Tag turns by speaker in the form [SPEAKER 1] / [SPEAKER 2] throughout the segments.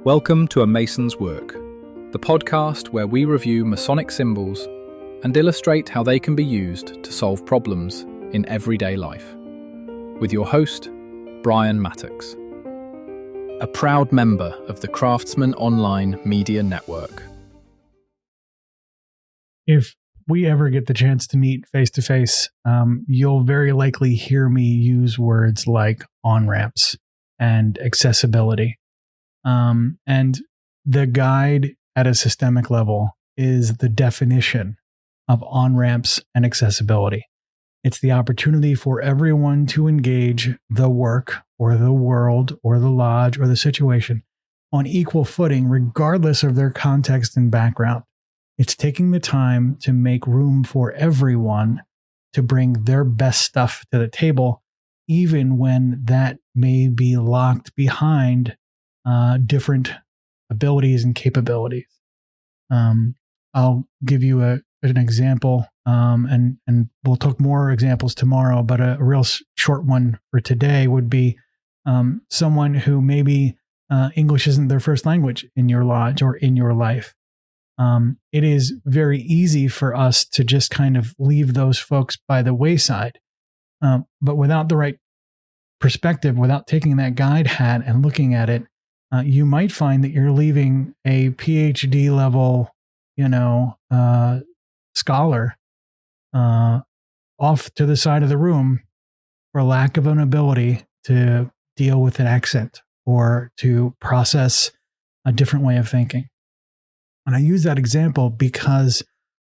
[SPEAKER 1] Welcome to A Mason's Work, the podcast where we review Masonic symbols and illustrate how they can be used to solve problems in everyday life. With your host, Brian Mattox, a proud member of the Craftsman Online Media Network.
[SPEAKER 2] If we ever get the chance to meet face to face, you'll very likely hear me use words like on-ramps and accessibility. And the guide at a systemic level is the definition of on-ramps and accessibility. It's the opportunity for everyone to engage the work or the world or the lodge or the situation on equal footing, regardless of their context and background. It's taking the time to make room for everyone to bring their best stuff to the table, even when that may be locked behind different abilities and capabilities. I'll give you an example, and we'll talk more examples tomorrow, but a real short one for today would be someone who maybe English isn't their first language in your lodge or in your life. It is very easy for us to just kind of leave those folks by the wayside. But without the right perspective, without taking that guide hat and looking at it, you might find that you're leaving a PhD level, scholar off to the side of the room for lack of an ability to deal with an accent or to process a different way of thinking. And I use that example because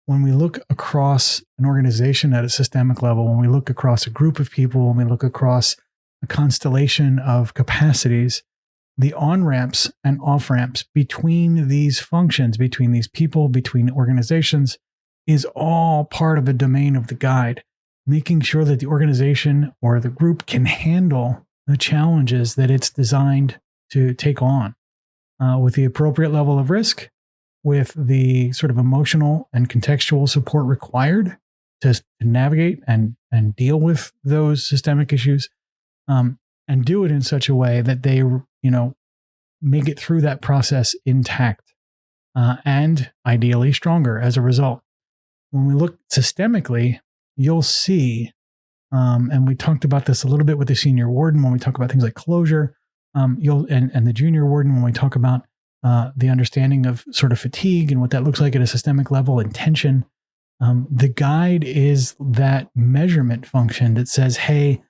[SPEAKER 2] when we look across an organization at a systemic level, when we look across a group of people, when we look across a constellation of capacities, the on-ramps and off-ramps between these functions, between these people, between organizations, is all part of the domain of the guide, making sure that the organization or the group can handle the challenges that it's designed to take on with the appropriate level of risk, with the sort of emotional and contextual support required to navigate and deal with those systemic issues, and do it in such a way that they, make it through that process intact and ideally stronger as a result. When we look systemically, you'll see, and we talked about this a little bit with the senior warden when we talk about things like closure, and the junior warden when we talk about the understanding of sort of fatigue and what that looks like at a systemic level and tension. The guide is that measurement function that says, hey,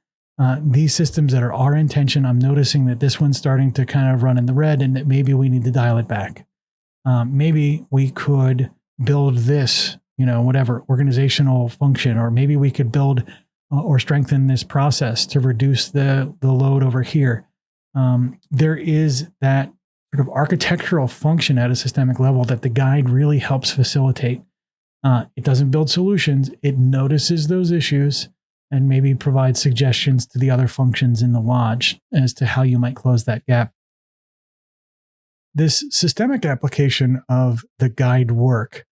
[SPEAKER 2] these systems that are our intention, I'm noticing that this one's starting to kind of run in the red and that maybe we need to dial it back. Maybe we could build this, whatever organizational function, or maybe we could build or strengthen this process to reduce the load over here. There is that sort of architectural function at a systemic level that the guide really helps facilitate. It doesn't build solutions. It notices those issues and maybe provide suggestions to the other functions in the lodge as to how you might close that gap. This systemic application of the guide work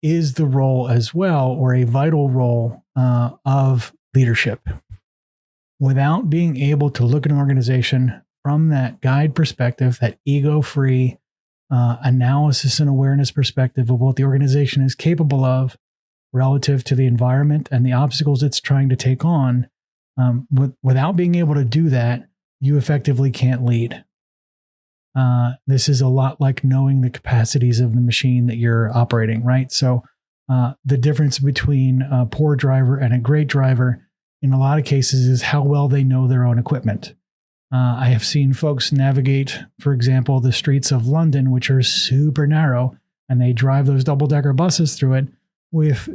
[SPEAKER 2] is the role as well, or a vital role of leadership. Without being able to look at an organization from that guide perspective, that ego-free analysis and awareness perspective of what the organization is capable of relative to the environment and the obstacles it's trying to take on, without being able to do that, you effectively can't lead. This is a lot like knowing the capacities of the machine that you're operating, right? So the difference between a poor driver and a great driver in a lot of cases is how well they know their own equipment. I have seen folks navigate, for example, the streets of London, which are super narrow, and they drive those double-decker buses through it with,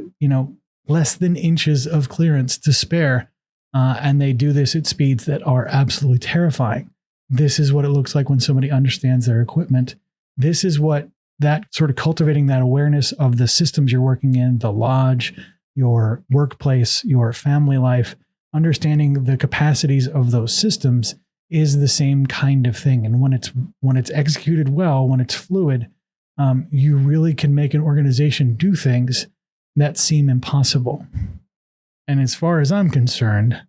[SPEAKER 2] less than inches of clearance to spare. And they do this at speeds that are absolutely terrifying. This is what it looks like when somebody understands their equipment. This is what that sort of cultivating that awareness of the systems you're working in, the lodge, your workplace, your family life, understanding the capacities of those systems is the same kind of thing. And when it's executed well, when it's fluid, you really can make an organization do things that seem impossible. And as far as I'm concerned,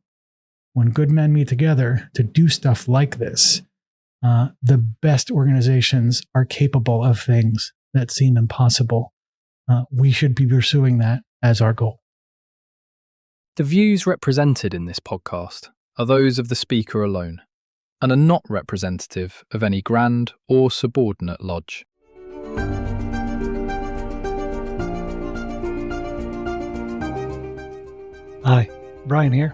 [SPEAKER 2] when good men meet together to do stuff like this, The best organizations are capable of things that seem impossible. We should be pursuing that as our goal.
[SPEAKER 1] The views represented in this podcast are those of the speaker alone and are not representative of any grand or subordinate lodge.
[SPEAKER 2] Hi, Brian here.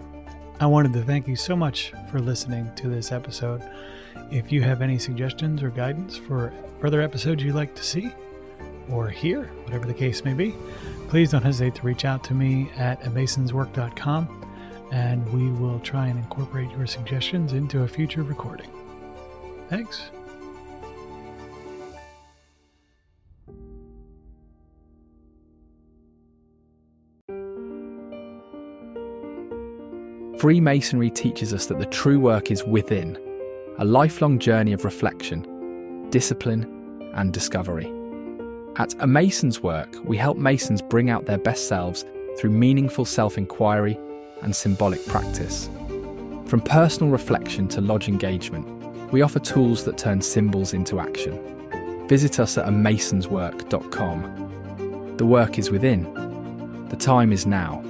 [SPEAKER 2] I wanted to thank you so much for listening to this episode. If you have any suggestions or guidance for further episodes you'd like to see or hear, whatever the case may be, please don't hesitate to reach out to me at amasonswork.com, and we will try and incorporate your suggestions into a future recording. Thanks.
[SPEAKER 1] Freemasonry teaches us that the true work is within, a lifelong journey of reflection, discipline, and discovery. At A Mason's Work, we help Masons bring out their best selves through meaningful self-inquiry and symbolic practice. From personal reflection to lodge engagement, we offer tools that turn symbols into action. Visit us at amasonswork.com. The work is within. The time is now.